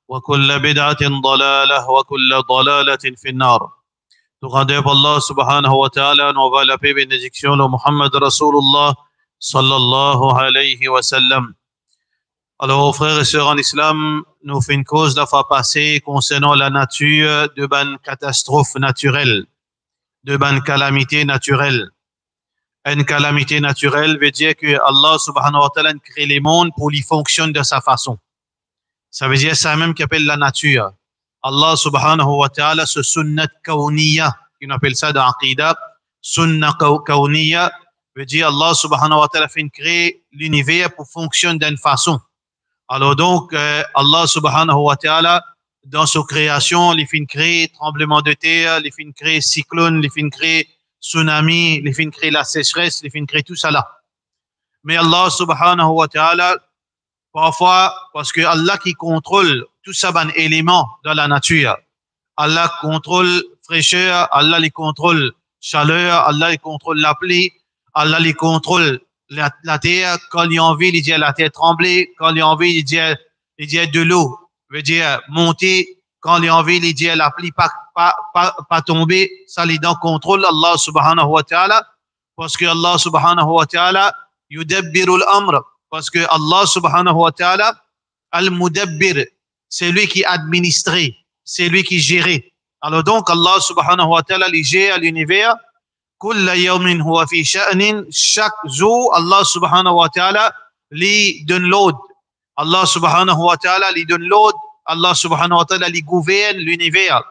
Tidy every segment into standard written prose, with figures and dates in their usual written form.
وكل بدعة ضلالة وكل ضلالة في النار. Tout grandeur pour Allah subhanahu wa ta'ala, nous va la paix et bénédiction de Muhammad Rasulullah sallallahu alayhi wa sallam. Alors, frères et sœurs en islam, nous faisons une cause la fois passée concernant la nature de ban catastrophe naturelle, de ban calamité naturelle. Une calamité naturelle veut dire que Allah subhanahu wa ta'ala crée les mondes pour qu'ils fonctionnent de sa façon. Ça veut dire ça même qu'on appelle la nature. Allah subhanahu wa ta'ala, ce sunnat kawniya, qu'on appelle ça dans Aqidah, sunnat kawniya, veut dire Allah subhanahu wa ta'ala fait créer l'univers pour fonctionner d'une façon. Alors donc, Allah subhanahu wa ta'ala, dans sa création, il fait créer tremblement de terre, il fait créer cyclone, il fait créer tsunami, il fait créer la sécheresse, il fait créer tout ça là. Mais Allah subhanahu wa ta'ala, parfois, parce que Allah qui contrôle tout ça, un élément dans la nature. Allah contrôle fraîcheur, Allah les contrôle chaleur, Allah les contrôle la pluie, Allah les contrôle la terre. Quand il a envie, il dit la terre trembler. Quand il a envie, il dit de l'eau, veut dire monter. Quand il a envie, il dit la pluie pas tomber. Ça, il est dans contrôle Allah subhanahu wa ta'ala. Parce que Allah subhanahu wa ta'ala, yudabbirul amr. Parce que Allah subhanahu wa ta'ala, al-mudabbir, c'est lui qui administrait, c'est lui qui gérait. Alors donc, Allah subhanahu wa ta'ala, il gère l'univers. Kulla yawmin huwa fi sha'nin. Chaque jour, Allah subhanahu wa ta'ala, lui donne l'ordre. Allah subhanahu wa ta'ala, lui donne l'ordre. Allah subhanahu wa ta'ala, lui gouverne l'univers.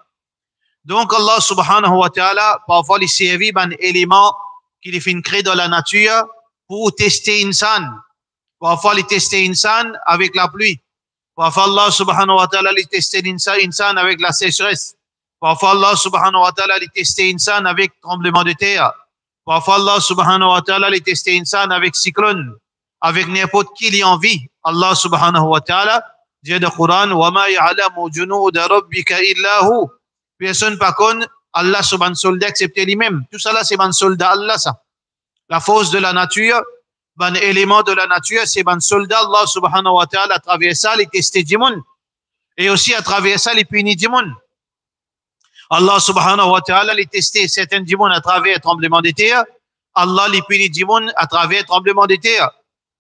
Donc, Allah subhanahu wa ta'ala, parfois, il servit d'un élément qu'il fait créer dans la nature pour tester insan. Parfois, il testait insan avec la pluie. Parfois, Allah subhanahu wa ta'ala, il testait insan avec la sécheresse. Parfois, Allah subhanahu wa ta'ala, il testait insan avec tremblement de terre. Parfois, Allah subhanahu wa ta'ala, il testait insan avec cyclone, avec n'importe qui il en vit. Allah subhanahu wa ta'ala dit dans le Coran, وَمَا يَعْلَمُ جُنُودَ رَبِّكَ إِلَّا هُ. Personne par contre, Allah subhanahu wa ta'ala, soldat excepté lui-même. Tout ça là, c'est un soldat Allah, ça. La force de la nature, un élément de la nature, c'est un soldat, Allah subhanahu wa ta'ala, à travers ça, il testait du monde. Et aussi à travers ça, il punit du monde. Allah subhanahu wa ta'ala, il testait certains du monde à travers tremblement de terre. Allah les punit du monde à travers tremblement de terre.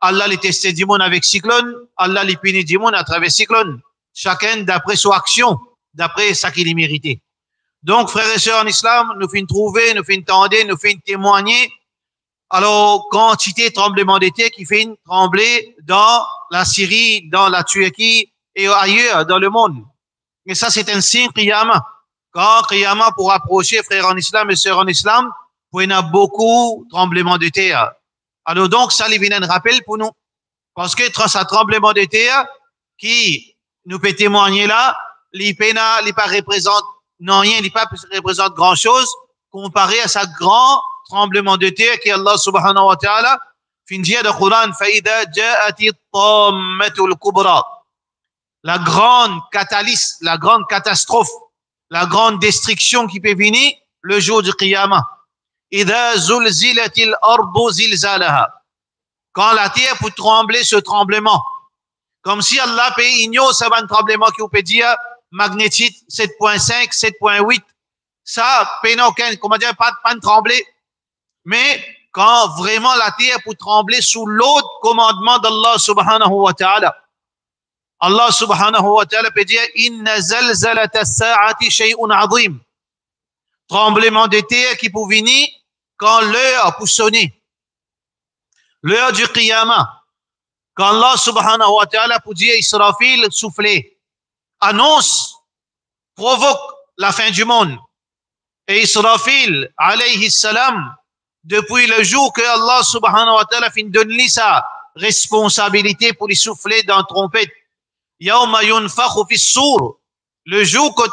Allah les testait du monde avec cyclone. Allah les punit du monde à travers cyclone. Chacun d'après son action, d'après ça qu'il méritait. Donc, frères et sœurs en islam, nous finissons trouver, nous finissons tendre, nous finissons témoigner. Alors, quantité de tremblement de terre qui fait trembler dans la Syrie, dans la Turquie et ailleurs dans le monde. Et ça, c'est un signe Qiyamah. Quand Qiyamah pour approcher, frères en islam et sœurs en islam, pour y avoir beaucoup de tremblements de terre. Alors donc, ça, il vient un rappel pour nous. Parce que ce tremblement de terre qui nous peut témoigner là, il pas représente non rien, il pas représente grand chose comparé à sa grand tremblement de terre qui Allah subhanahu wa ta'ala fin dire dans le Coran فَإِذَا جَاءَتِ الطَّامَّةُ الْكُبْرَى. La grande catalyse, la grande catastrophe, la grande destruction qui peut venir le jour du Qiyamah. إِذَا زُلْزِلَتِ الْأَرْضُ زِلْزَالَهَا. Quand la terre peut trembler ce tremblement. Comme si Allah peut ignorer ce tremblement qui peut dire magnétique 7.5, 7.8. Ça, comment dire, pas de trembler. Mais quand vraiment la terre peut trembler sous l'autre commandement d'Allah subhanahu wa ta'ala. Allah subhanahu wa ta'ala peut dire Inna zalzalata as-sa'ati shay'un 'azim. Tremblement de terre qui peut venir quand l'heure peut sonner. L'heure du Qiyamah. Quand Allah subhanahu wa ta'ala peut dire Israfil souffler, annonce, provoque la fin du monde. Et Israfil alayhi salam, depuis le jour que Allah subhanahu wa ta'ala fin donne sa responsabilité pour lui souffler dans la trompette. Yawma yunfakhu fi s-sur. Le jour que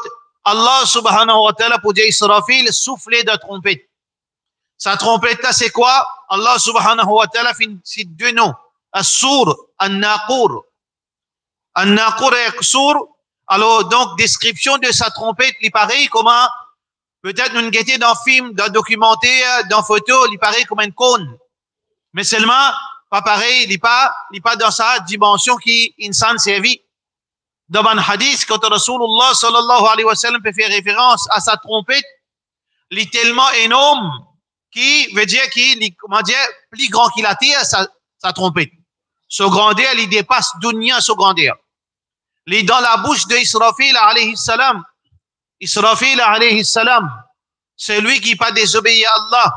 Allah subhanahu wa ta'ala pour dire Israfil souffler dans la trompette. Sa trompette là c'est quoi? Allah subhanahu wa ta'ala fin deux noms. As-sur, an-naqur. An-naqur et as-sur. Alors donc description de sa trompette, il paraît comment peut-être nous guetter dans film, dans documentaire, dans photo, il paraît comme un cône. Mais seulement, pas pareil, il n'est pas dans sa dimension qui insan servi. dans un hadith, quand Rasulullah sallallahu alayhi wa sallam peut faire référence à sa trompette, il est tellement énorme qui veut dire qu'il est, comment dire, plus grand qu'il a terre, sa trompette. Sa grandeur, il dépasse dunya, sa grandeur. Il est dans la bouche d'Israfil alayhi salam. Israfil alayhi salam, c'est lui qui pas désobéi à Allah.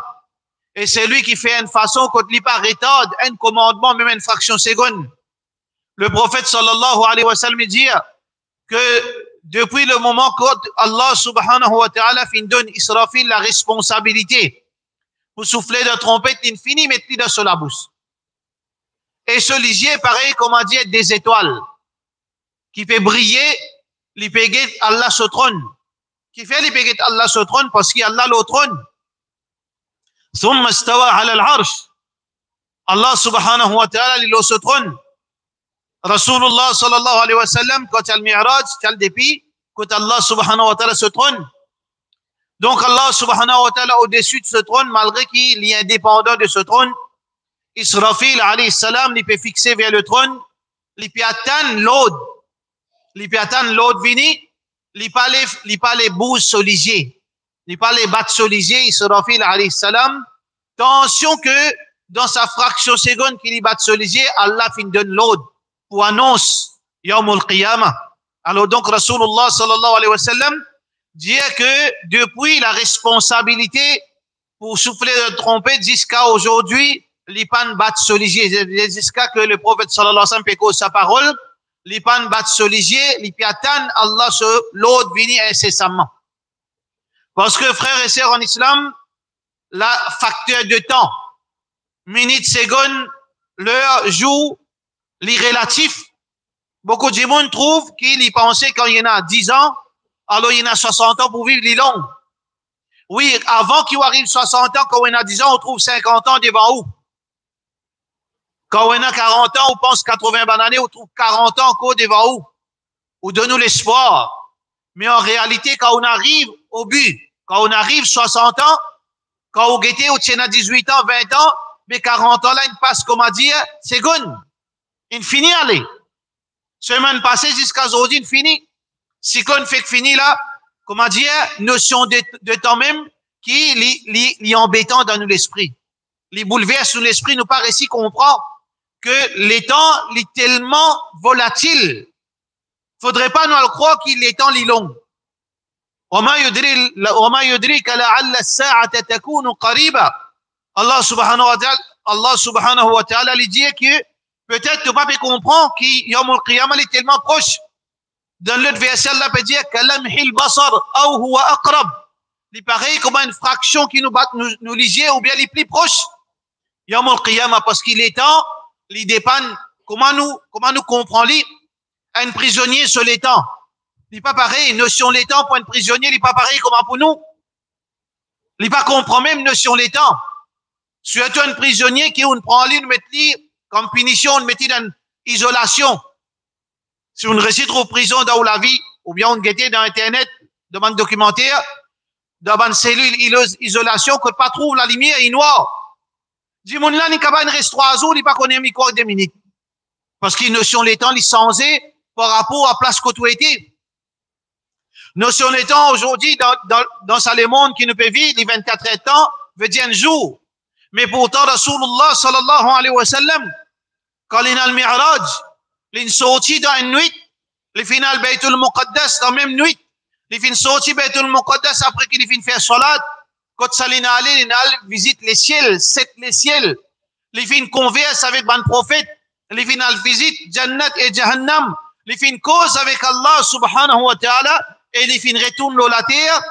Et c'est lui qui fait une façon qu'on ne pas retarde un commandement, même une fraction seconde. Le prophète sallallahu alayhi wa sallam dit que depuis le moment que Allah subhanahu wa ta'ala donne Israfil la responsabilité pour souffler de trompette, il finit mettre dans sur la bouche. Et ce lisier, pareil, comment dire, des étoiles qui fait briller, les péguettes Allah se trône. Qui fait les péguettes Allah se trône parce qu'Allah le trône. ثم استوى على العرش. Allah subhanahu wa ta'ala, il se trône. Rasulullah sallallahu alayhi wa sallam, quand il y a le mi'raj, il y a le dépit, quand Allah subhanahu wa ta'ala se trône. Donc Allah subhanahu wa ta'ala au-dessus de ce trône, malgré qu'il est indépendant de ce trône, Israfil alayhi salam, il peut fixer vers le trône, il peut atteindre l'autre. Il peut atteindre l'autre vini, il peut pas les bouges soligiers. Il pas les battre soligiers, Israfil alayhi salam. Attention que dans sa fraction seconde qu'il y batte soligier, Allah fin donne l'ordre pour annonce Yawm al-Qiyamah. Alors donc Rasulullah sallallahu alayhi wa sallam dit que depuis la responsabilité pour souffler de trompette jusqu'à aujourd'hui, les pan battent soligier, jusqu'à que le prophète sallallahu alayhi wa sallam pécose sa parole, les pan battent soligier, les piatan Allah se l'ordre vini incessamment. Parce que, frères et sœurs en islam, la facteur de temps, minute, seconde, l'heure, jour, les relatifs, beaucoup de gens trouvent qu'ils y pensaient quand il y en a 10 ans, alors il y en a 60 ans pour vivre les longs. Oui, avant qu'il arrive 60 ans, quand il y en a 10 ans, on trouve 50 ans devant où? Quand on a 40 ans, on pense 80 années, on trouve 40 ans encore devant où? Ou donne-nous l'espoir. Mais en réalité, quand on arrive au but, quand on arrive 60 ans, quand on guette, on tient à 18 ans, 20 ans, mais 40 ans là, il passe, comment dire, seconde. Il finit aller. Semaine passée jusqu'à aujourd'hui, il finit. Si qu'on fait que fini là, comment dire, notion de temps même, qui est embêtant dans nous l'esprit. Les bouleverse nous l'esprit, nous paraît si comprend que les temps, est tellement volatile. Faudrait pas nous le croire qu'il est temps, les long. وما يدريك لعل الساعة تكون قريبة. Allah subhanahu wa ta'ala lui dit que peut-être tu pas comprendre que Yawm al-Qiyamah est tellement proche. Dans l'autre verset, Allah peut dire kalamhil basar ou huwa aqrab. Il paraît comme une fraction qui nous ligier ou bien les plus proches. Yawm al-Qiyamah parce qu'il est temps, il dépend comment nous comprenons un prisonnier sur les temps. Il n'est pas pareil, notion les temps pour un prisonnier, il n'est pas pareil comme pour nous. Il n'est pas comprend même notion les temps. Surtout un prisonnier qui on prend lui, nous met comme punition, on met dans isolation. Si on récite aux prisons dans la vie, ou bien on guette dans Internet, dans un documentaire, dans une cellule isolation, que pas trouve la lumière, il est noir. Dis-moi là, il n'y a pas une reste 3 jours, il n'y a pas qu'on ait mis quoi 2 minutes. Parce qu'il notion les temps, il changé par rapport à place côtoyée. Notion des temps aujourd'hui, dans ça le monde qui nous peut vivre, les 24 heures de temps, veut dire un jour. Mais pourtant, Rasulullah sallallahu alayhi wa sallam, quand il a le mi'raj, il est sorti dans une nuit, il finit le Baytul Muqaddas dans la même nuit, il finit sorti Baytul Muqaddas après qu'il finit faire salat, quand il allé, visite les ciels, les ciels, il finit converse avec le prophète, il finit visite Jannat et Jahannam, il finit cause avec Allah subhanahu wa ta'ala, et les fins retournent la terre,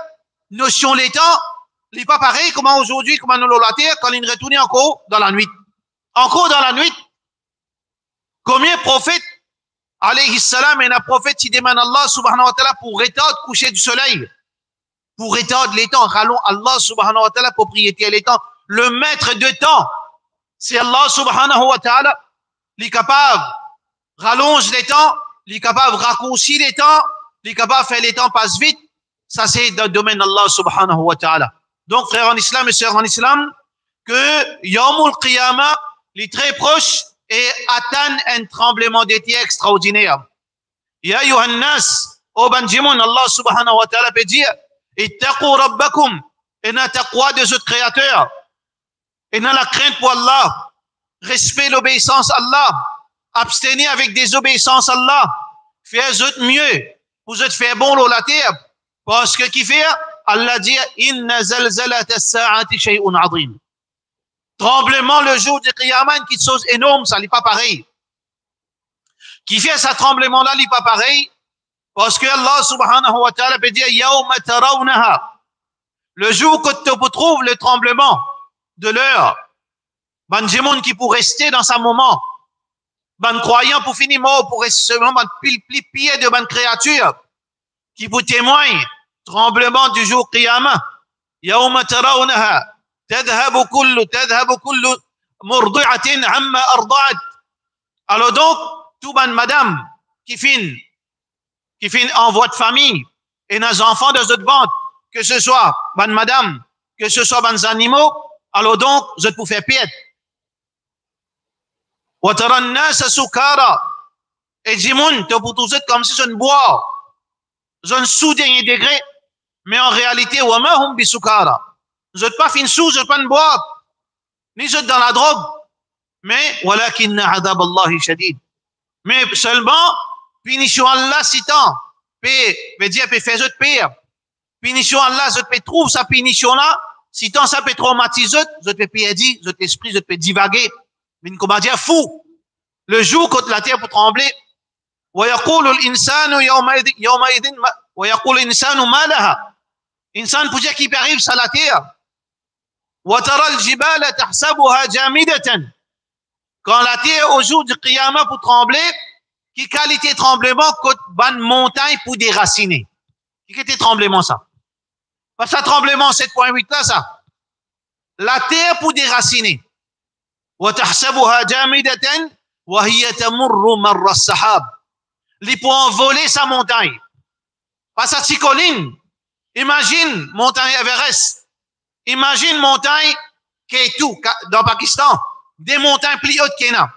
notion les temps, il n'est pas pareil comment aujourd'hui, comment nous la terre, quand il retourne encore dans la nuit. Encore dans la nuit. Combien de prophètes, alayhi salam, et un prophète qui demande Allah subhanahu wa ta'ala pour retarder le coucher du soleil, pour retarder les temps, rallons Allah subhanahu wa ta'ala, propriétaire les temps, le maître de temps, c'est Allah subhanahu wa ta'ala, il est capable, rallonge les temps, il est capable, raccourcir les temps, il est capable de faire les temps passent vite, ça c'est dans le domaine d'Allah subhanahu wa ta'ala. Donc, frères en islam et sœurs en islam, que Yawm al-Qiyamah, il est très proche et atteint un tremblement de terre extraordinaire. Ya ayuhan nas, ô Banjimoun, Allah subhanahu wa ta'ala peut dire, ittaqu rabbakum, et na taqwa des autres créateurs, et na la crainte pour Allah, respect l'obéissance à Allah, abstenir avec des obéissances à Allah, faire autres mieux, vous êtes fait bon l'eau la terre, parce que qui fait, Allah dit, inna zalzalat as-sa'ati shay'un 'azim. Tremblement le jour du Qiyamah, qui est chose énorme, ça n'est pas pareil. Qui fait ce tremblement-là, n'est pas pareil, parce que Allah subhanahu wa ta'ala peut dire, yawma tarawnaha, le jour que tu trouves le tremblement de l'heure, ban jimoun qui pour rester dans sa moment, ban croyant pour finir mort, pour rester seulement ban pied de ban créature, qui vous témoigne, tremblement du jour Qiyamah, yawma tarawnaha, tadhabu kullu murdi'atin amma arda'at. Alors donc, tout ban madame qui finit en voie de famille et nos enfants de cette vente, que ce soit ban madame, que ce soit ban animaux, alors donc, vous êtes pour faire pied. Wa tara an-nasa sukara, et jimoun, te pour tous êtes comme si je ne bois, je ne sous dernier degré, mais en réalité, wa ma hum bi sukara. Vous n'êtes pas fin sous, vous n'êtes pas de boire, ni vous êtes dans la drogue, mais walakinna adab Allahi shadid. Mais seulement, punition Allah citant, veut dire, peut faire autre pire. Punition Allah, je peux trouver sa punition là, citant ça peut traumatiser, je peux perdre, je esprit, je peux divaguer. Mais comment dire, fou. Le jour quand la terre peut trembler, ويقول الإنسان يومئذ ويقول الإنسان ما لها. Insan peut dire qu'il arrive sur la terre. وترى الجبال تحسبها جامدة. Quand la terre au jour du Qiyamah pour trembler, qui qualité tremblement que ban montagne pour déraciner. Qui était tremblement ça? Parce que tremblement 7.8 là ça. La terre pour déraciner. وتحسبها جامدة وهي تمر مر السحاب. Li pour envoler sa montagne. Pas sa petite colline. Imagine montagne Everest. Imagine montagne K2 dans le Pakistan. Des montagnes plus hautes qu'il y en a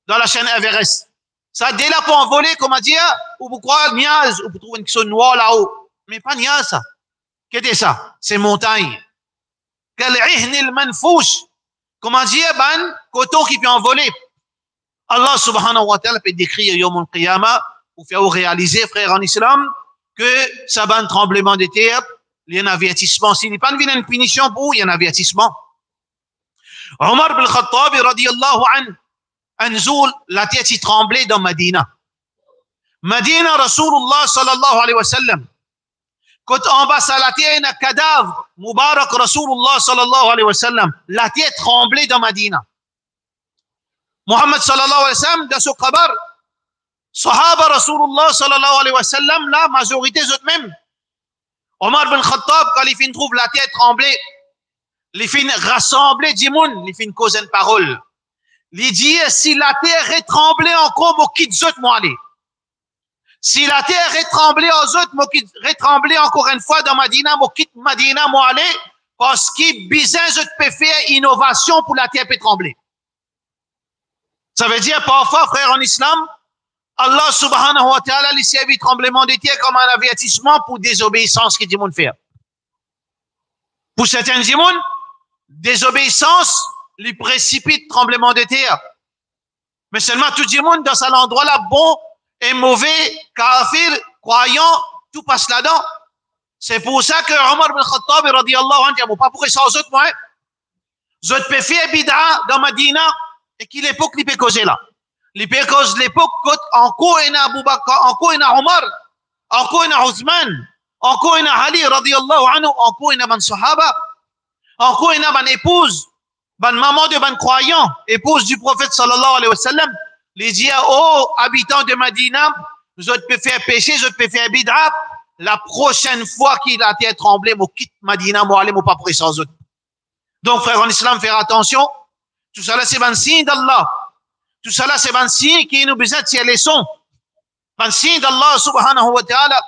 dans la chaîne Everest. Ça, dès là, pour envoler, comment dire, ou vous croyez, niaz, ou vous trouvez une chose noire là-haut. Mais pas niaz, ça. Qu'est-ce que c'est ça? C'est montagne. Kal'ihnil manfouch. Comment dire, ban, coton qui peut envoler. Allah subhanahu wa ta'ala peut décrire Yawm al-Qiyamah pour faire réaliser, frère en islam, que ça va un tremblement de terre, il y a un avertissement. S'il n'est pas une punition pour vous, il y a un avertissement. Omar bin Khattab, radiyallahu anhu, Anzoul, la terre s'y tremblait dans Medina. Medina, Rasulullah sallallahu alayhi wa sallam. Quand en bas à la terre, il y a un cadavre, Mubarak Rasulullah sallallahu alayhi wa sallam. La terre tremblait dans Medina. Muhammad sallallahu alayhi wa sallam, dans ce qabar, Sahaba Rasulullah sallallahu alayhi wa sallam, la majorité eux-mêmes. Omar bin Khattab, quand il fin trouve la terre trembler, il fin rassembler du monde, il fin causer une parole. Il dit, si la terre est tremblée encore, moi quitte zot moi aller. Si la terre est tremblée aux autres, moi quitte trembler encore une fois dans Madina, moi quitte Madina moi aller, parce qu'il bizarre je peux faire innovation pour la terre peut trembler. Ça veut dire parfois, frère en islam, Allah subhanahu wa ta'ala lui servit tremblement de terre comme un avertissement pour désobéissance que Dimoun fait. Pour certains Dimoun, désobéissance lui précipite tremblement de terre. Mais seulement tout Dimoun dans cet endroit-là, bon et mauvais, kafir, croyant, tout passe là-dedans. C'est pour ça que Omar bin Khattab, radiyallahu anhu, dit, pas pour ça aux autres, moi, je peux faire bid'a dans Madina, et qu'il l'époque, il peut causer là. Il peut causer l'époque, encore il y a Abu Bakr, encore il y a Omar, encore il y a Othman, encore il y a Ali, radiyallahu anhu, encore il y a ban sahaba, encore il y a ban épouse, ban maman de ban croyant, épouse du prophète sallallahu alayhi wa sallam, les dit, oh, habitants de Madina, je peux faire péché, je peux faire bid'a, la prochaine fois qu'il a été tremblé, moi quitte Madina, moi aller, moi pas pour sans autres. Donc, frère en islam, faire attention. Tout ça là, c'est un signe d'Allah. Tout ça là, c'est un signe qui nous besoin de tirer les sons. Un signe d'Allah subhanahu wa ta'ala.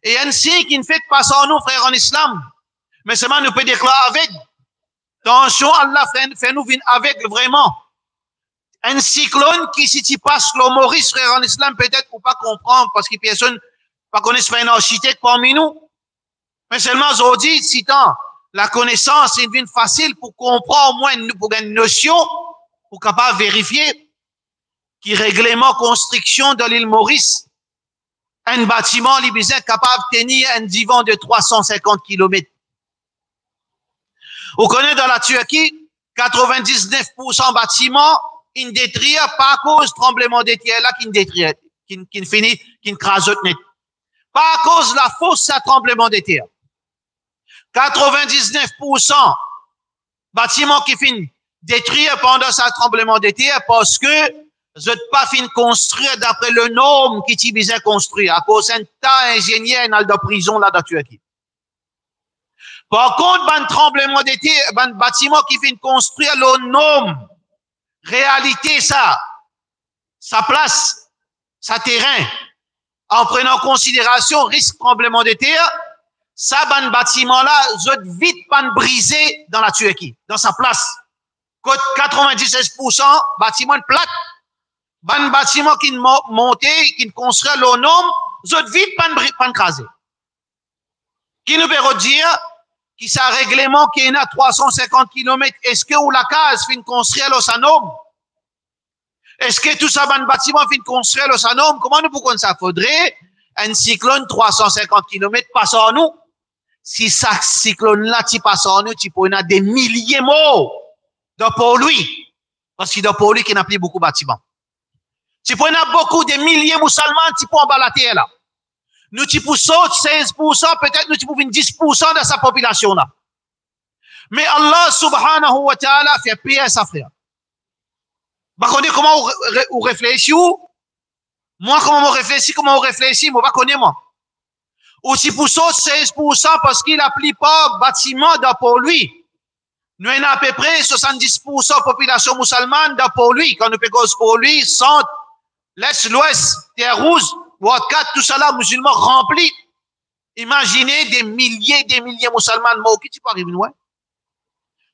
Et un signe qui ne fait pas ça en nous, frère en islam. Mais seulement nous peut déclarer avec. Attention, Allah fait nous venir avec vraiment. Un cyclone qui, si tu passes le Maurice, frère en islam, peut-être ou pas comprendre, parce que personne ne connaît pas un architecte parmi nous. Mais seulement, aujourd'hui, si tant, la connaissance est une facile pour comprendre au moins pour une notion, pour capable vérifier qui règlement construction de l'île Maurice, un bâtiment libyen capable de tenir un divan de 350 km. Vous connaissez dans la Turquie, 99% bâtiments, ils ne détruisent pas à cause du tremblement de terre là qui ne détruit, qui finit, qui ne crase net. Pas à cause de la force de tremblement de terre. 99% bâtiments qui finissent détruire pendant ce tremblement de terre parce que vous n'êtes pas fin construire d'après le norme qui t'y visait construire à cause d'un tas ingénieur dans la prison là dans Turquie. Par contre, un tremblement de terre, un bâtiment qui finit construire le norme, réalité ça, sa place, sa terrain, en prenant en considération risque tremblement de terre, ça, ban bâtiment là, vous êtes vite pas brisé dans la Turquie, dans sa place. 96% bâtiment plate. Ban bâtiment qui monté, qui construit le nom, vous êtes vite pas crasé. Qui nous peut dire qui ça règlement qui est à 350 km, est-ce que ou la case fin construire le sanom? Est-ce que tout ça ban bâtiment fin construire le sanom? Comment nous pouvons ça? Faudrait un cyclone 350 km passe en nous. Si ça cyclone là tu passe en nous, tu peux en des milliers de morts de pour lui. Parce qu'il y pour lui qui n'a plus beaucoup de bâtiments. Tu peux en beaucoup de milliers de musulmans, tu peux en bas la terre là. Nous, tu peux sauter 16%, peut-être nous, tu peux 10% de sa population là. Mais Allah subhanahu wa ta'ala fait payer à sa frère. Bah, comment on réfléchit ou? Moi, comment on réfléchit, moi, pas connaître moi. Ou si pour sauter 16% parce qu'il a pris pas bâtiment pour lui. Nous avons à peu près 70% de population musulmane pour lui. Quand nous payons pour lui, centre, l'Est, l'Ouest, Terre Rouge, Ouattara, tout ça là, musulmans remplis. Imaginez des milliers de musulmans morts. Qui peut arriver nous?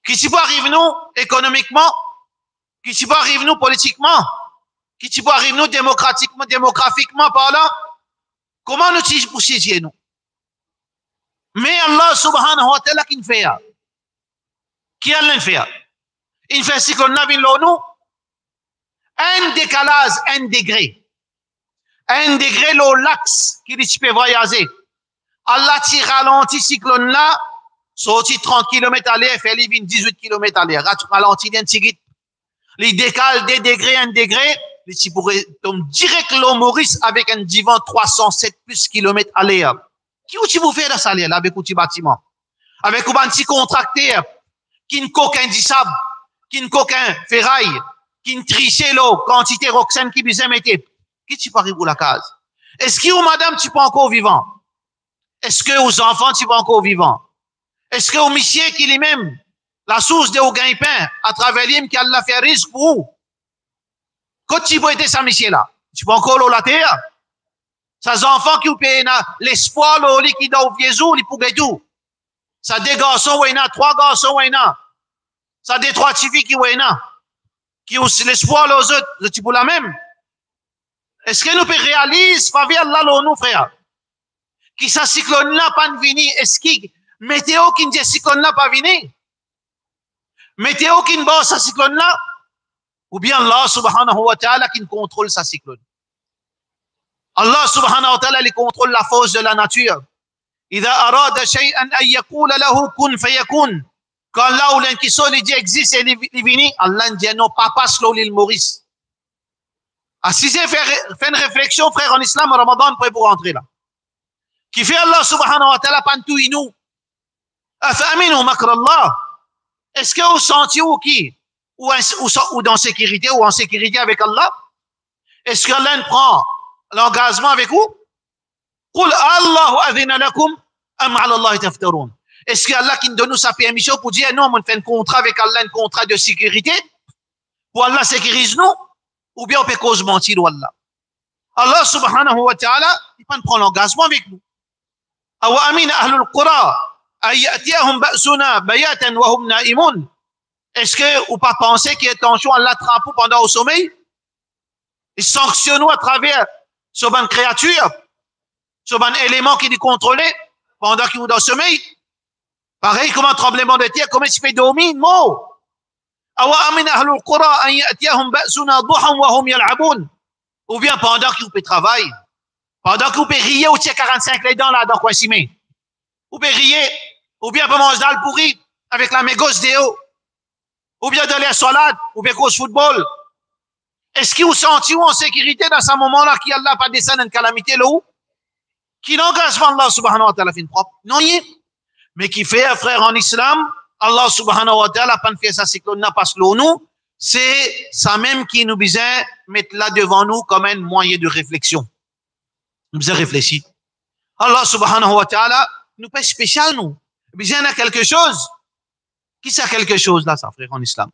Qui peut arriver nous économiquement? Qui peut arriver nous politiquement? Qui peut arriver nous démographiquement par là? Comment nous pousser nous? Mais Allah subhanahu wa ta'ala qui fait? Qui a fait? Il fait ce qu'on a vu là nous. Un décalage, 1 degré. 1 degré, l'axe qui peut voyager. Allah tire ralenti cyclone là, sorti 30 km à l'air, fait 18 km à l'air. Ralenti d'un petit il décale 2 degrés, 1 degré, il pourrait tomber direct l'eau Maurice avec un divan 307 plus km à l'air. Qui vous vous fait dans ça là avec un petit bâtiment? Avec un petit contracteur qui ne coquin du sable, qui ne coquin ferraille, qui ne trichait l'eau, quantité roxane qui bisait mettait. Qui tu peux arriver pour la case? Est-ce que madame tu peux encore vivant? Est-ce que aux enfants tu peux encore vivant? Est-ce que au monsieur qui lui-même la source de au gain-pain à travers l'île qui a la fait risque pour vous? Quand tu peux aider ça monsieur là, tu peux encore la terre? Ces enfants qui ont payé l'espoir le qui doit au vieux ils pourraient tout. Ça des garçons ou 3 garçons ou ça des 3 filles qui qui ont l'espoir les autres, tu peux la même. Est-ce que nous pouvons réaliser, faveur Allah, nous, frère, qui ça cyclone là pas venir, est-ce que météo qui dit cyclone là pas venir? Météo qui ne bat ça cyclone là? Ou bien Allah subhanahu wa ta'ala qui contrôle sa cyclone? Allah subhanahu wa ta'ala il contrôle la force de la nature. إذا أراد شيئا أن يقول له كن فيكون. Quand là où l'inquiétude il dit existe et il vient, Allah dit non, papa sur l'île Maurice. Ah, si j'ai fait une réflexion, frère, en islam, en Ramadan, prêt pour rentrer là. Qui fait Allah subhanahu wa ta'ala pantou inou. Afaminu makr Allah. Est-ce que vous sentez ou qui? Ou dans sécurité, ou en sécurité avec Allah? Est-ce que Allah prend l'engagement avec vous? Qul Allahu adhina lakum am ala Allah taftarun. Est-ce que Allah qui nous donne sa permission pour dire non, on fait un contrat avec Allah, un contrat de sécurité? Pour Allah sécurise nous? Ou bien on peut cause mentir ou Allah? Allah subhanahu wa ta'ala, il peut prendre l'engagement avec nous. Awa amin ahlul qura, ayatiyahum ba'suna bayatan wa hum na'imun. Est-ce que vous pas pensé qu'il y a tension Allah attrape pendant au sommeil? Il sanctionne à travers ce ban créature, ce ban élément qui est contrôlé pendant qu'il est dans le sommeil. Pareil comme un tremblement de terre, comment il se fait dormir? Mot. Ou bien pendant qu'il peut travailler, pendant qu'il peut rier ou tirer 45 les dents là dans quoi s'y met. Ou peut rier, ou bien peut manger dans le pourri avec la mégosse déo, ou bien de la salade, ou bien cause football. Est-ce qu'il vous senti en sécurité dans ce moment-là qui Allah pas descendre une calamité là où? Qui n'engage pas Allah subhanahu wa ta'ala fin propre? Non, mais qui fait un frère en islam, Allah subhanahu wa ta'ala pas fait ça cyclone parce que nous, c'est ça même qui nous besoin mettre là devant nous comme un moyen de réflexion. Nous besoin réfléchir. Allah subhanahu wa ta'ala nous fait spécial nous. Besoin de quelque chose. Qui c'est quelque chose là, ça frère en islam?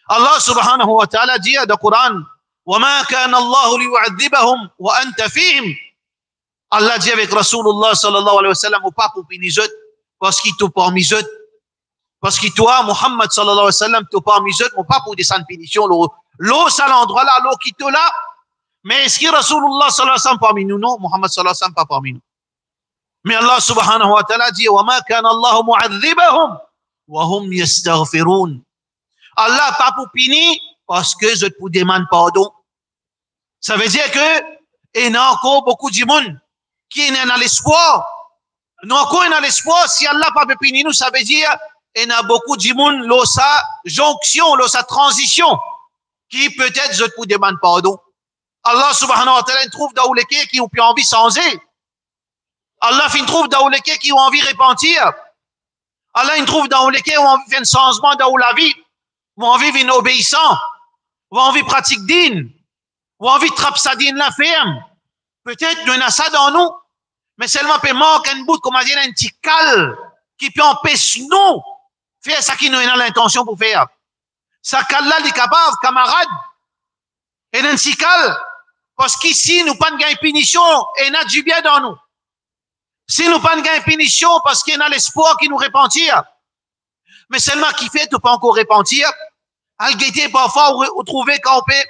Allah subhanahu wa ta'ala dit dans le Coran, وَمَا كَانَ اللَّهُ لِيُعَذِّبَهُمْ وَأَنْتَ فِيهِمْ. Allah dit avec Rasulullah sallallahu alayhi wa sallam, ou pas pour punir parce qu'il t'a pas mis parce que toi, Muhammad sallallahu alayhi wa sallam, t'as pas mis ou pas pour descendre punition, l'eau, c'est l'endroit là, l'eau qui te là. Mais est-ce que Rasulullah sallallahu alayhi wa sallam parmi nous? Non, Muhammad sallallahu alayhi wa sallam pas parmi nous. Mais Allah subhanahu wa ta'ala dit, وَمَا كَانَ اللَّهُ مُعَذِّبَهُمْ وَهُمْ يَسْتَغْفِرُونَ. Allah pas pour punir parce que je te demande pardon. Ça veut dire que il y a encore beaucoup de monde qui est dans l'espoir. Nous encore dans l'espoir, si Allah pas pour punir nous, ça veut dire il y a beaucoup de monde là sa jonction, là sa transition qui peut-être je te demande pardon. Allah subhanahu wa ta'ala trouve dans lesquels qui ont plus envie de changer. Allah trouve dans lesquels qui ont envie de repentir. Allah trouve dans lesquels ont envie de faire un changement dans la vie. Ou envie d'une obéissant, ou envie de pratique digne, ou envie de trapper sa digne la ferme. Peut-être nous avons ça dans nous, mais seulement peut manquer un bout, comme on dit, un petit cal qui peut empêcher nous de faire ce qui nous avons l'intention pour faire. Ça cal-là, il est capable, camarade, et un petit cal, parce qu'ici, nous pas de gain punition, et nous a du bien dans nous. Si nous pas de gain punition, parce qu'il y a l'espoir qui nous repentir. Mais seulement qui fait, tu peux encore repentir. Al guetter parfois ou trouver quand on peut.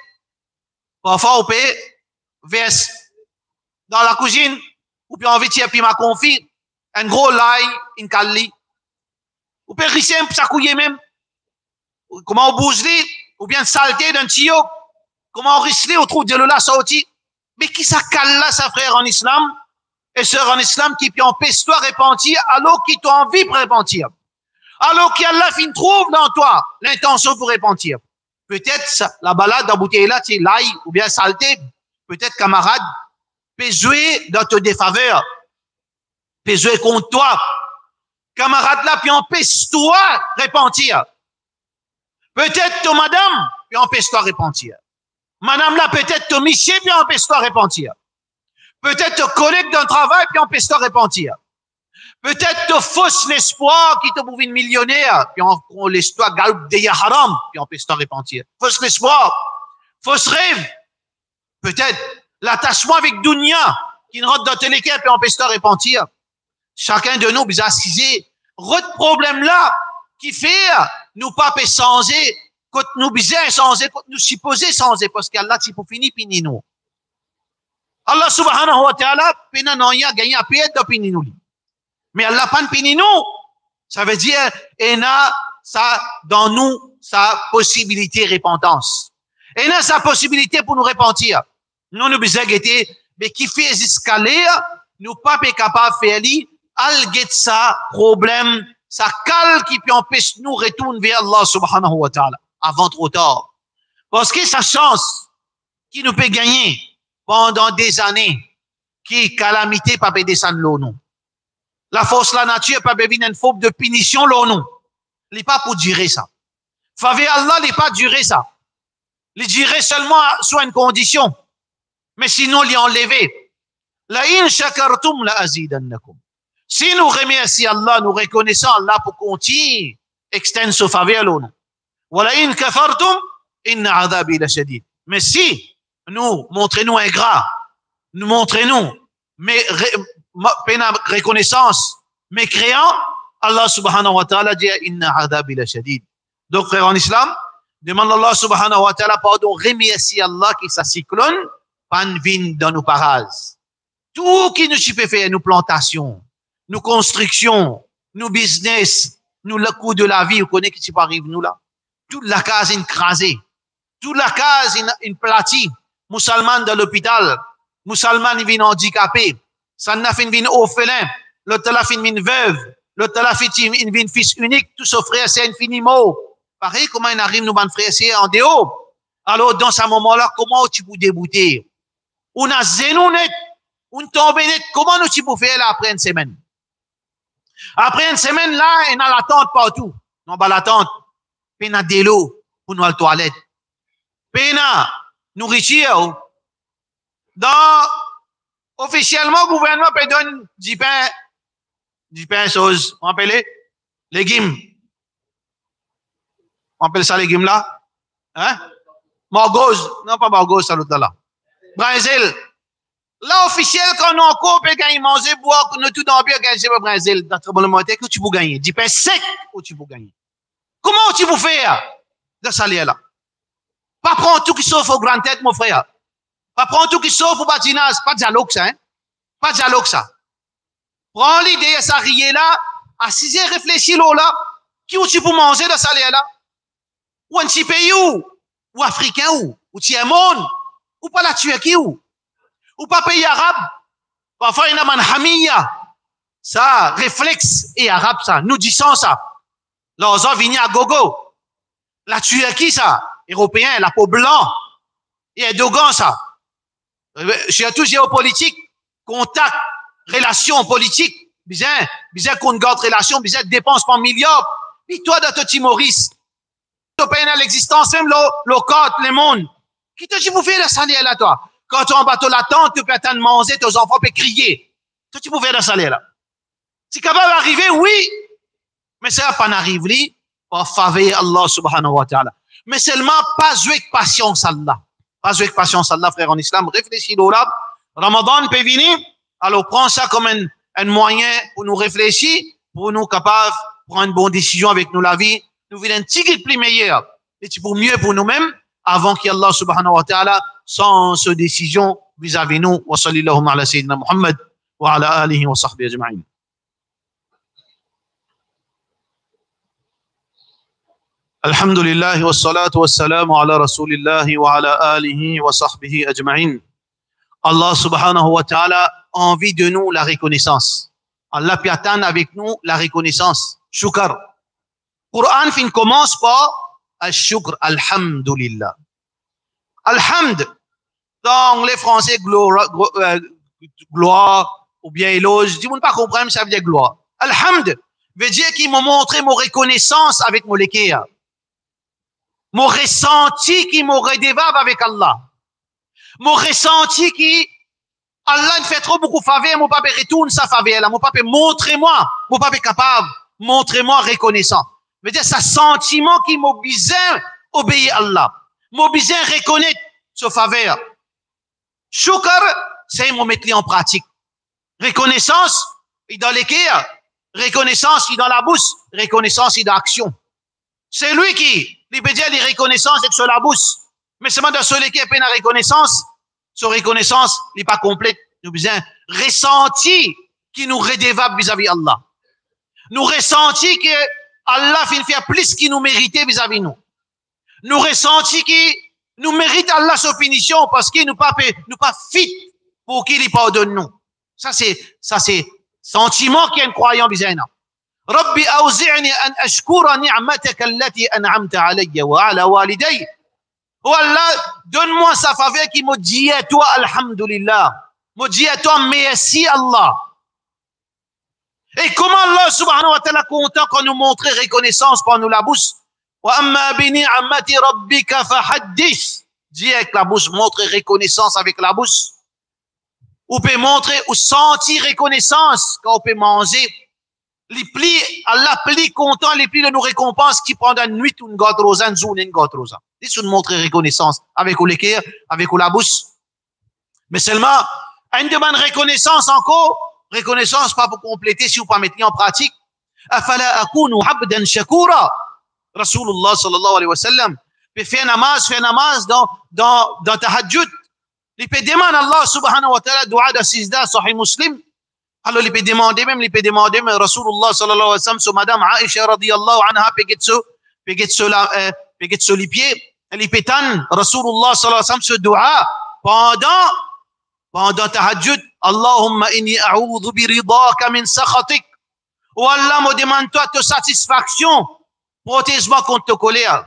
Parfois on peut verse dans la cuisine ou bien envie de tirer puis ma confit un gros l'ail, une cali. Ou peut risser un psacouiller même. Comment on bouge ou bien saleté d'un tuyau. Comment on risque on trouve de l'eau là sorti. Mais qui ça cale là sa frère en islam et sœur en islam qui peut empêcher toi repentir alors qui t'a envie de repentir. Alors qu'Allah fin trouve dans toi l'intention pour repentir. Peut-être la balade d'aboutir là, c'est l'ail ou bien saleté. Peut-être camarade peut jouer dans tes défaveurs. Peut jouer contre toi. Camarade là puis empêche toi repentir. Peut-être ton madame puis empêche toi repentir. Madame là peut-être ton monsieur puis empêche toi repentir. Peut-être ton collègue d'un travail puis empêche toi repentir. Peut-être te fausse l'espoir qui te bouge une millionnaire, puis on prend l'espoir galop de haram, puis on peut se repentir. Fausse l'espoir, fausse rêve. Peut-être l'attachement avec Dunya, qui nous rentre dans tes équipes, puis on peut se repentir. Chacun de nous, nous a assisé, votre problème là, qui fait, nous pas peut changer, quand nous besoin changer, quand nous supposons changer, parce qu'Allah, c'est pour finir, pini nous. Allah subhanahu wa ta'ala, pena non y a gagné à payer d'opinion nous. Mais Allah pas pini nous. Ça veut dire, il y a ça dans nous, sa possibilité de repentance. Et il y a sa possibilité pour nous repentir. Nous, nous besoin guetter, mais qui fait escalader, nous pas capable de faire li, al get ça problème, ça cale qui peut empêcher nous retourner vers Allah subhanahu wa ta'ala, avant trop tard. Parce que sa chance, qui nous peut gagner pendant des années, qui calamité pas peut descendre l'eau, non. La force, la nature, pas besoin d'une forme de punition, là, non. Il n'est pas pour durer ça. Faveur Allah, il n'est pas durer ça. Il durer seulement sur une condition. Mais sinon, il est enlevé. La in shakartum la azidannakum. Si nous remercions Allah, nous reconnaissons Allah pour continuer, extendre sa faveur, là, non. Wa la in kafartum, inna adabi la shadid. Mais si nous montrez-nous ingrats, nous montrez-nous, mais reconnaissance, mécréant, Allah subhanahu wa ta'ala dit inna adabi la shadid. Donc, frère en islam, demande Allah subhanahu wa ta'ala pardon, remercie Allah qui sa cyclone, pan vin dans nos parages. Tout qui nous fait faire, nos plantations, nos constructions, nos business, nous le coût de la vie, vous connaissez qui s'y arrive nous là. Toute la case écrasée, toute la case une platie, musulman dans l'hôpital, musulman vient handicapé, sanna vient orphelin, l'autre là vient veuve, l'autre là vient fils unique, tous nos frères c'est infiniment. Pareil, comment il arrive nous ban frères c'est en dehors. Alors dans ce moment-là, comment tu peux débouter? On a zénounet, on tombe net, comment nous tu peux faire là après une semaine? Après une semaine là, il y a l'attente partout. Non, pas l'attente. Puis il y a de l'eau pour nous à la toilette. Puis il y a nourriture. Donc, officiellement, le gouvernement peut donner du pain, chose, on appelle légumes. On appelle ça légumes là? Hein? Margose. Non, pas margose, ça l'autre là. Brésil. Là, officiel, quand on coupe et gagner, manger, boire, nous tout dans bien gagner au Brésil, dans le tremblement de terre, que tu peux gagner? Du pain sec, ou tu peux gagner? Comment tu peux faire de salaire là? Pas prendre tout qui sauve aux grandes têtes, mon frère. Pas prendre tout qui sauve au bâtinage. Pas de dialogue, ça, hein? Pas de dialogue, ça. Prends l'idée, ça rier là, assisez, réfléchis là, qui où tu peux manger de salaire là? Ou un petit pays où? Ou africain où? Ou tu es monde? Ou pas la Turquie où? Ou pas pays arabe? Parfois, il y a un hamiya. Ça, réflexe et arabe, ça. Nous disons ça. Là, on vient à gogo. La Turquie, ça. Européen, la peau blanc. Et Erdogan, ça. Surtout géopolitique, contact, relation politique. Bizarre qu'on garde relation, bizarre dépense par milliards. Et toi, dans ton Timoris, tu payes l'existence, même le code, le monde. Qui te dit, vous faites le salaire là, toi? Quand tu es en bateau l'attente, tu peux attendre manger, tes enfants peuvent crier. Toi, tu peux faire le salaire là. Si capable d'arriver, oui. Mais ça va pas arriver, par faveur Allah subhanahu wa ta'ala. Mais seulement, pas avec patience Allah. Pas avec patience Allah, frère en islam. Réfléchis là. Ramadan peut venir. Alors, prends ça comme un moyen pour nous réfléchir, pour nous capables de prendre une bonne décision avec nous la vie. Nous voulons un petit peu plus meilleur. Et tu peux mieux pour nous-mêmes avant qu'Allah subhanahu wa ta'ala sans ce décision vis-à-vis nous. Wa sallallahu ala sayyidina Muhammad wa ala alihi wa sahbihi ajma'in. Alhamdulillah wa salatu wa salamu ala rasulillahi wa ala alihi wa sahbihi ajma'in. Allah subhanahu wa ta'ala a envie de nous la reconnaissance. Allah peut attendre avec nous la reconnaissance. Shukr. Coran fin commence par al-shukr, alhamdulillah. Alhamd, dans les Français, gloire ou bien éloge, je dis, vous ne pas comprendre, ça veut dire gloire. Alhamd veut dire qu'ils m'ont montré mon reconnaissance avec mon lékia. Mon ressenti qui m'aurait dévave avec Allah. Mon ressenti qui, Allah me fait trop beaucoup de faveur, mon papa retourne sa faveur là, mon papa montrez-moi, mon papa est capable, montrez-moi reconnaissant. Veut dire, ça sentiment qui m'oblige à obéir à Allah. M'oblige à reconnaître ce faveur. Shukr, c'est mon mettre en pratique. Reconnaissance, il dans l'équerre. Reconnaissance, il dans la bouche. Reconnaissance, il dans l'action. C'est lui qui, il peut dire les reconnaissances sur la bouche. Mais seulement dans celui qui a peine à reconnaissance, cette reconnaissance n'est pas complète. Nous besoin ressenti qui nous redévable vis-à-vis d'Allah. Nous ressenti que Allah finit faire plus qu'il nous méritait vis-à-vis nous. Nous ressenti que nous mérite Allah sa punition parce qu'il nous pas fit pour qu'il y pardonne nous. Ça c'est sentiment qui est un croyant vis-à-vis nous. Rabbi awzi'ni an ashkura ni'mataka allati an'amta alayya wa ala walidayya. Oh Allah, donne-moi sa faveur qui me dit à toi, alhamdulillah. Me dit à toi, merci Allah. Et comment Allah subhanahu wa ta'ala content quand nous montre reconnaissance par nous la bouche. Wa amma bi ni'mati rabbika fahaddith. Dis avec la bouche, montre reconnaissance avec la bouche. On peut montrer ou sentir reconnaissance quand on peut manger. Les plis, Allah plie content, les plis de nos récompenses qui pendant une nuit une gâte rosa, une journée une gâte rosa. Ils sont montrés reconnaissance avec le cœur, avec la bouche. Mais seulement, une demande reconnaissance encore, reconnaissance pas pour compléter si vous pas mettre en pratique. Afala akunu abdan shakura. Rasulullah sallallahu alayhi wa sallam. Puis fais namaz dans tahajjud. Il peut demander à Allah subhanahu wa ta'ala dua de sijda sahih muslim. Alors il peut demander même Rasulullah sallallahu alayhi wa sallam sur madame Aisha radiyallahu anha peget sur les pieds. Il peut tan Rasulullah sallallahu alayhi wa sallam ce dua pendant tahajjud. Allahumma inni a'udhu bi ridaka min sakhatik. Oh Allah, me demande-toi ta satisfaction. Protège-moi contre ta colère.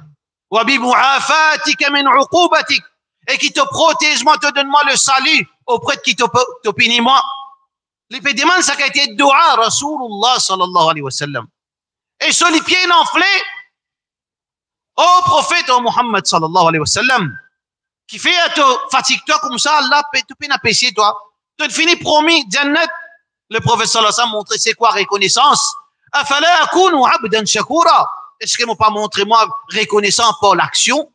Wa bi mu'afatika min 'uqubatik. Et qui te protège, moi, te donne-moi le salut auprès de qui te punit moi. Les pédimans, ça a été dua Rasulullah sallallahu alayhi wa sallam. Et sur les pieds enflés, au prophète Muhammad sallallahu alayhi wa sallam, qui fait te fatigue-toi comme ça, Allah te peine à pécher toi. Tu te finis promis, Jannat. Le prophète sallallahu alayhi wa sallam montrait c'est quoi reconnaissance. Afala akunu abdan shakura. Est-ce qu'il ne m'a pas montré moi reconnaissant pour l'action?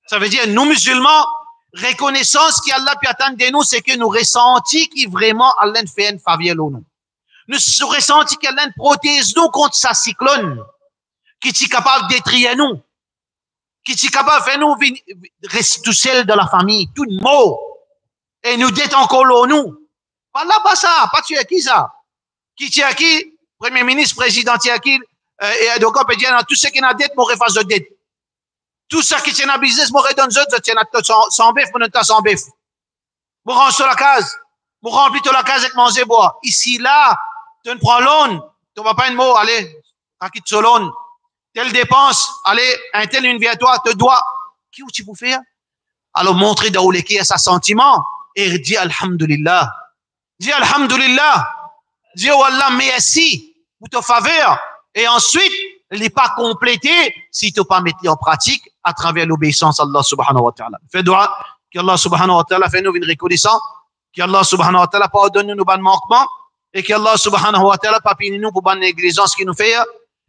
Ça veut dire, nous musulmans, reconnaissance qu'Allah peut attendre de nous, c'est que nous ressentons que vraiment Allah fait une faveur au nous. Nous ressentons qu'Allah protège nous contre sa cyclone, qui est capable de détruire nous, qui est capable de faire nous rester tout seul dans la famille, tout mort, et nous d'être encore nous. Pas là, pas ça, pas tu es qui ça? Qui tu es qui? Premier ministre, président, tu es qui? Et donc on peut dire, tout ce qui est en dette, mon reface de dette. Tout ça qui tient à business, moi, redonne je tiens à sans bœuf, moi, non, sans bœuf. Moi, range sur la case. Moi, remplis la case avec manger bois. Ici, là, tu ne prends l'on, tu vas pas une mot, allez, à qui te l'on. Telle dépense, allez, un tel une vie à toi, te doit. Qui ou tu peux faire? Alors, montrer dans où qui est sa sentiment et dis Alhamdulillah. Dis Alhamdulillah. Dis oh Allah, merci pour ta faveur. Et ensuite, il n'est pas complété si tu n'as pas mis en pratique à travers l'obéissance à Allah subhanahu wa ta'ala. Fais dua, qu'Allah subhanahu wa ta'ala fait nous une reconnaissance, qu'Allah subhanahu wa ta'ala pardonne nous nos manquements, et qu'Allah subhanahu wa ta'ala pas punir nous pour bonne négligence qu'il nous fait,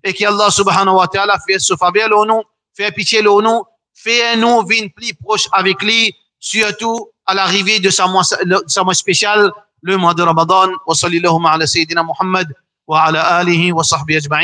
et qu'Allah subhanahu wa ta'ala fait ce faveur au nous, fait pitié au nous, fait nous venir plus proche avec lui, surtout à l'arrivée de sa mois spécial, le mois de Ramadan. Wa sallallahu ala sayyidina Muhammad wa ala alihi wa sahbihi ajma'in.